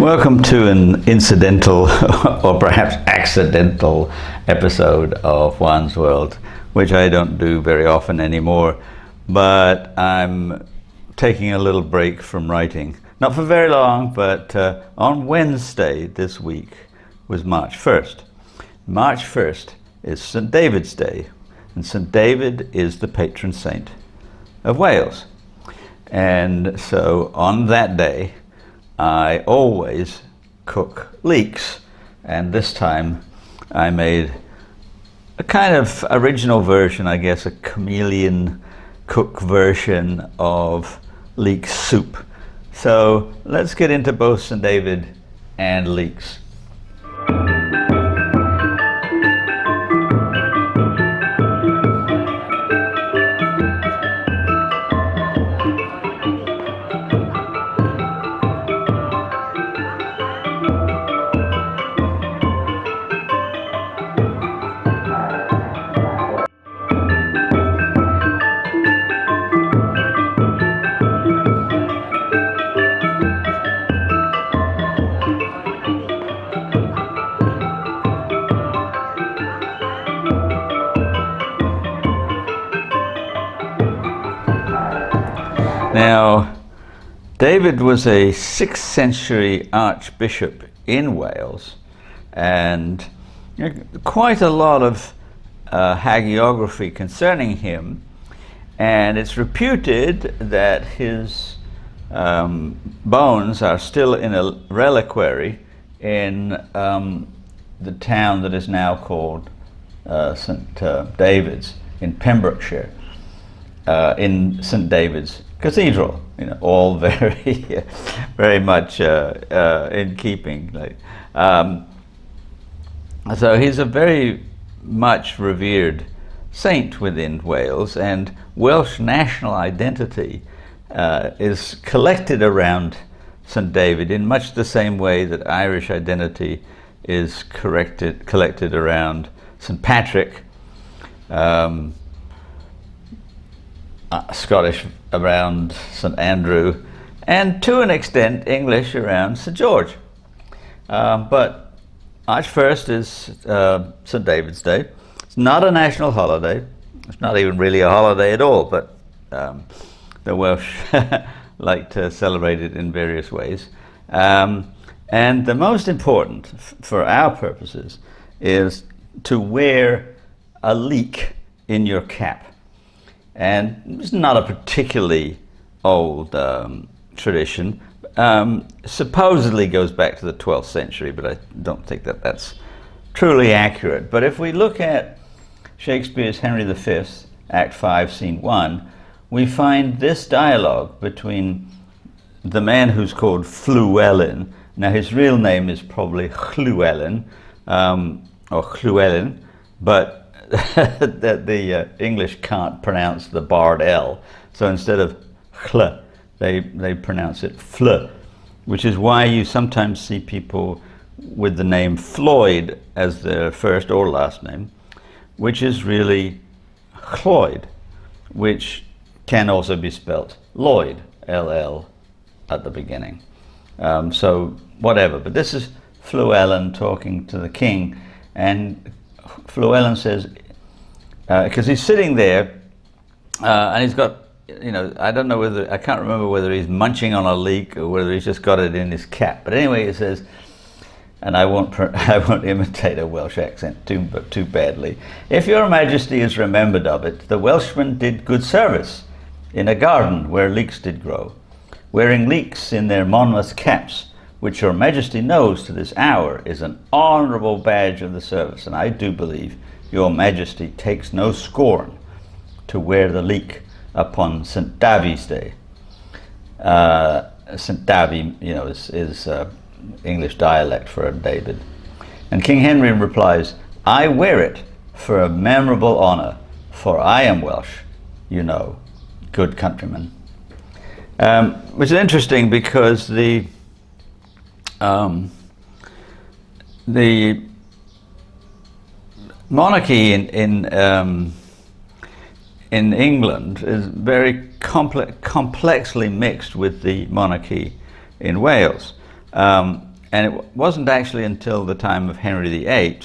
Welcome to an incidental or perhaps accidental episode of One's World, which I don't do very often anymore, but I'm taking a little break from writing. Not for very long, but on Wednesday this week was March 1st. March 1st is St. David's Day, and St. David is the patron saint of Wales. And so on that day, I always cook leeks, and this time I made a kind of original version, I guess, a chameleon cook version of leek soup. So let's get into both St. David and leeks. Now, David was a 6th century archbishop in Wales, and quite a lot of hagiography concerning him, and it's reputed that his bones are still in a reliquary in the town that is now called St. David's in Pembrokeshire, in St. David's Cathedral, all very, very much in keeping. So he's a very much revered saint within Wales, and Welsh national identity is collected around St. David in much the same way that Irish identity is collected around St. Patrick. Scottish around St. Andrew, and to an extent English around St. George. But March 1st is St. David's Day. It's not a national holiday. It's not even really a holiday at all, but the Welsh like to celebrate it in various ways. And the most important for our purposes is to wear a leek in your cap. And it's not a particularly old tradition. Supposedly goes back to the 12th century, but I don't think that that's truly accurate. But if we look at Shakespeare's Henry V, Act 5, Scene 1, we find this dialogue between the man who's called Llewellyn. Now his real name is probably Llewellyn, or Llewellyn, but that the English can't pronounce the barred L, so instead of chl, they pronounce it fl, which is why you sometimes see people with the name Floyd as their first or last name, which is really Cloyd, which can also be spelt Lloyd, LL at the beginning. So whatever, but this is Llewellyn talking to the king, and Llewellyn says, because he's sitting there and he's got, I don't know whether, I can't remember whether he's munching on a leek or whether he's just got it in his cap. But anyway, he says, and I won't imitate a Welsh accent too badly. If your majesty is remembered of it, the Welshmen did good service in a garden where leeks did grow, wearing leeks in their Monmouth caps, which your majesty knows to this hour is an honourable badge of the service, and I do believe your majesty takes no scorn to wear the leek upon St. David's Day. St. David, is English dialect for a David. And King Henry replies, I wear it for a memorable honour, for I am Welsh, good countryman. Which is interesting because the monarchy in England is very complexly mixed with the monarchy in Wales. and it wasn't actually until the time of Henry VIII,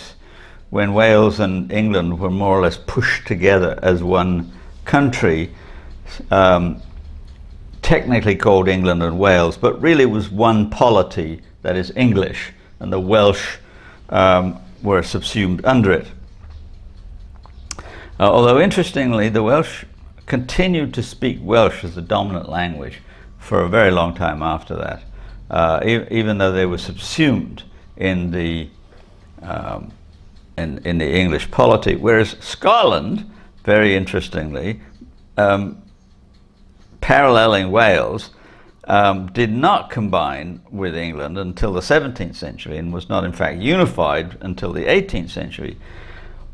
when Wales and England were more or less pushed together as one country, technically called England and Wales, but really was one polity, that is English, and the Welsh were subsumed under it. Although interestingly, the Welsh continued to speak Welsh as the dominant language for a very long time after that, even though they were subsumed in the in the English polity. Whereas Scotland, very interestingly, paralleling Wales, did not combine with England until the 17th century, and was not in fact unified until the 18th century.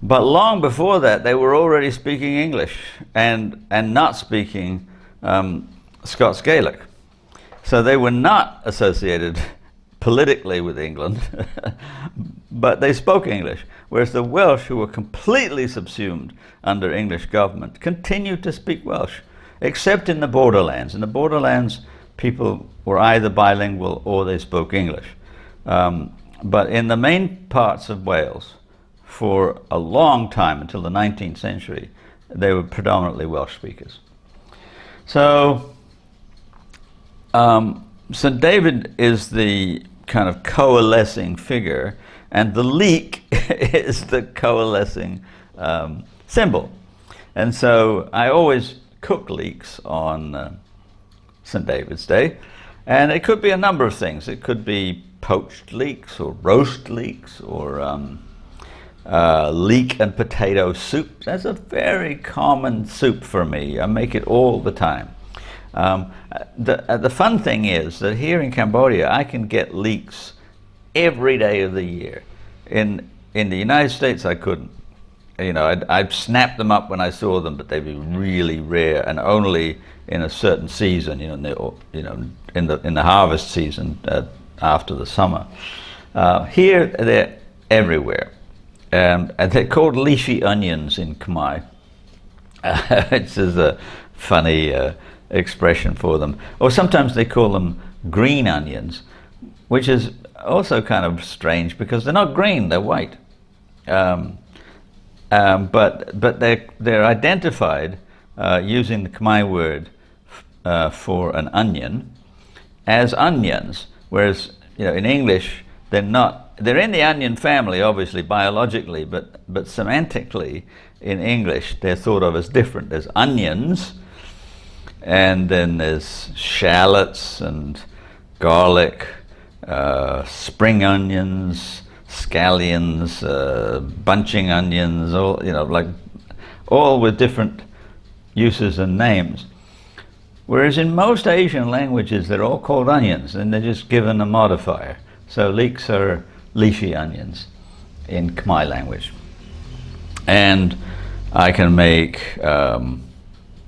But long before that, they were already speaking English and not speaking Scots Gaelic. So they were not associated politically with England, but they spoke English. Whereas the Welsh, who were completely subsumed under English government, continued to speak Welsh, except in the borderlands. In the borderlands, people were either bilingual or they spoke English. But in the main parts of Wales, for a long time, until the 19th century, they were predominantly Welsh speakers. So St. David is the kind of coalescing figure, and the leek is the coalescing symbol. And so I always cook leeks on St. David's Day, and it could be a number of things. It could be poached leeks or roast leeks, or leek and potato soup. That's a very common soup for me. I make it all the time. The fun thing is that here in Cambodia, I can get leeks every day of the year. In the United States, I couldn't. You know, I'd snap them up when I saw them, but they'd be really rare and only in a certain season. You know, in the harvest season after the summer. Here, they're everywhere. And they're called leafy onions in Khmer. It's just a funny expression for them. Or sometimes they call them green onions, which is also kind of strange because they're not green, they're white. But they're identified using the Khmer word for an onion as onions, whereas in English they're not. They're in the onion family, obviously, biologically, but semantically, in English, they're thought of as different. There's onions, and then there's shallots and garlic, spring onions, scallions, bunching onions, all with different uses and names. Whereas in most Asian languages, they're all called onions, and they're just given a modifier. So leeks are leafy onions in Khmer language. And I can make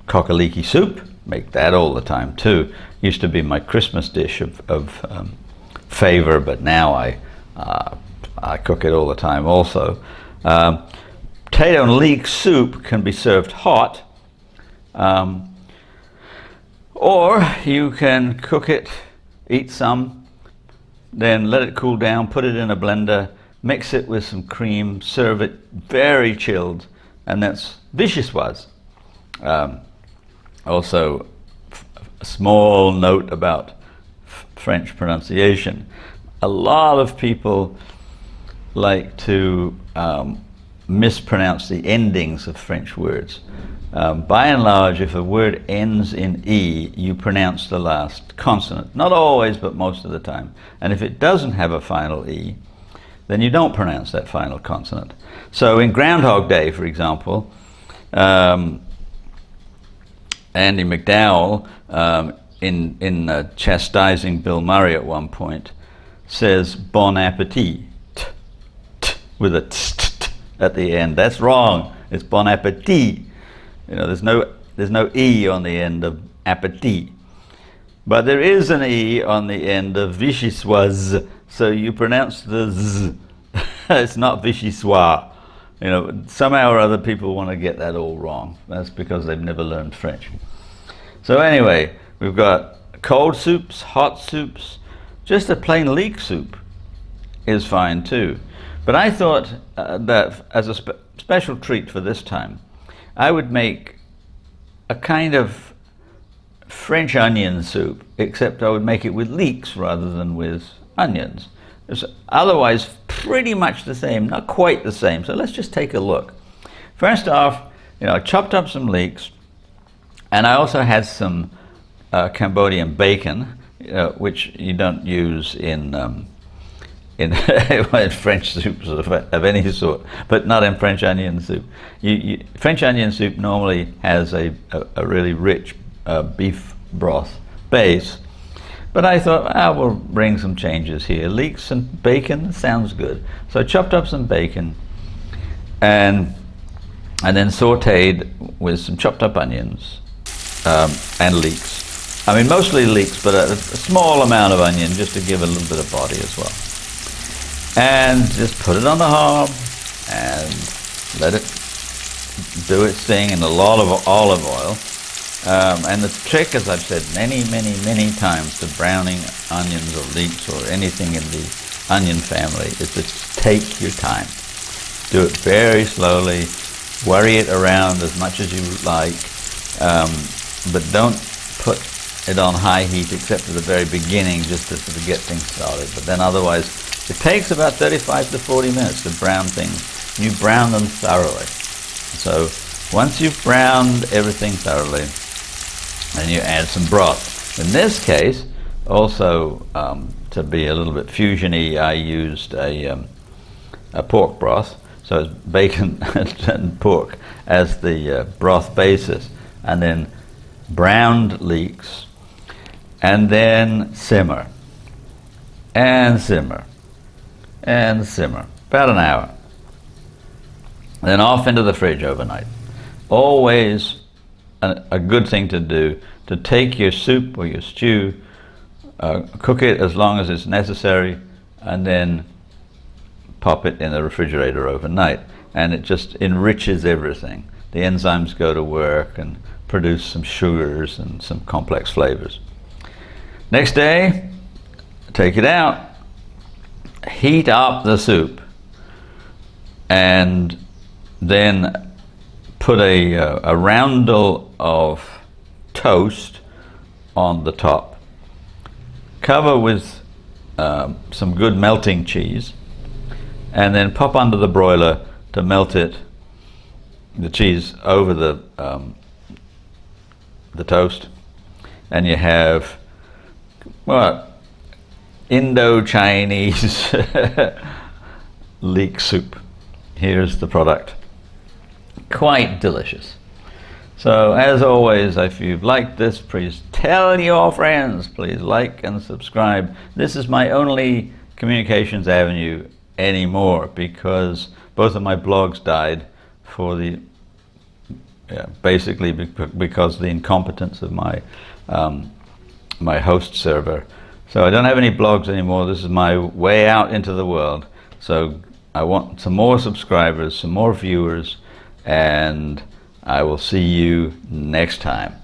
cockaliki soup, make that all the time too. Used to be my Christmas dish of favor, but now I cook it all the time also. Potato and leek soup can be served hot, or you can cook it, eat some, then let it cool down, put it in a blender, mix it with some cream, serve it very chilled, and that's vichyssoise. Also, a small note about French pronunciation. A lot of people like to mispronounce the endings of French words. By and large, if a word ends in E, you pronounce the last consonant. Not always, but most of the time. And if it doesn't have a final E, then you don't pronounce that final consonant. So in Groundhog Day, for example, Andy McDowell, in chastising Bill Murray at one point, says bon appetit, with a t at the end. That's wrong. It's bon appetit. There's no E on the end of appétit. But there is an E on the end of vichyssoise, so you pronounce the Z. It's not vichyssoise. Somehow or other people want to get that all wrong. That's because they've never learned French. So anyway, we've got cold soups, hot soups, just a plain leek soup is fine too. But I thought that as a special treat for this time, I would make a kind of French onion soup, except I would make it with leeks rather than with onions. It's otherwise pretty much the same, not quite the same. So let's just take a look. First off, I chopped up some leeks, and I also had some Cambodian bacon, which you don't use in French soups of any sort, but not in French onion soup. French onion soup normally has a really rich beef broth base, but I thought I will bring some changes here. Leeks and bacon sounds good. So I chopped up some bacon and then sauteed with some chopped up onions and leeks. I mean, mostly leeks, but a small amount of onion just to give a little bit of body as well. And just put it on the hob and let it do its thing in a lot of olive oil. And the trick, as I've said many times, to browning onions or leeks or anything in the onion family is to take your time. Do it very slowly, worry it around as much as you like, but don't put it on high heat except at the very beginning just to sort of get things started. But then otherwise, it takes about 35 to 40 minutes to brown things. You brown them thoroughly. So once you've browned everything thoroughly, then you add some broth. In this case, also to be a little bit fusiony, I used a pork broth. So it's bacon and pork as the broth basis, and then browned leeks, and then simmer, and simmer, and simmer, about an hour. Then off into the fridge overnight. Always a good thing to do, to take your soup or your stew, cook it as long as it's necessary, and then pop it in the refrigerator overnight, and it just enriches everything. The enzymes go to work and produce some sugars and some complex flavors. Next day, take it out, heat up the soup, and then put a roundel of toast on the top. Cover with some good melting cheese, and then pop under the broiler to melt the cheese over the toast, and you have Indo-Chinese leek soup. Here's the product. Quite delicious. So as always, if you've liked this, please tell your friends. Please like and subscribe. This is my only communications avenue anymore, because both of my blogs died for basically because of the incompetence of my my host server. So I don't have any blogs anymore. This is my way out into the world. So I want some more subscribers, some more viewers, and I will see you next time.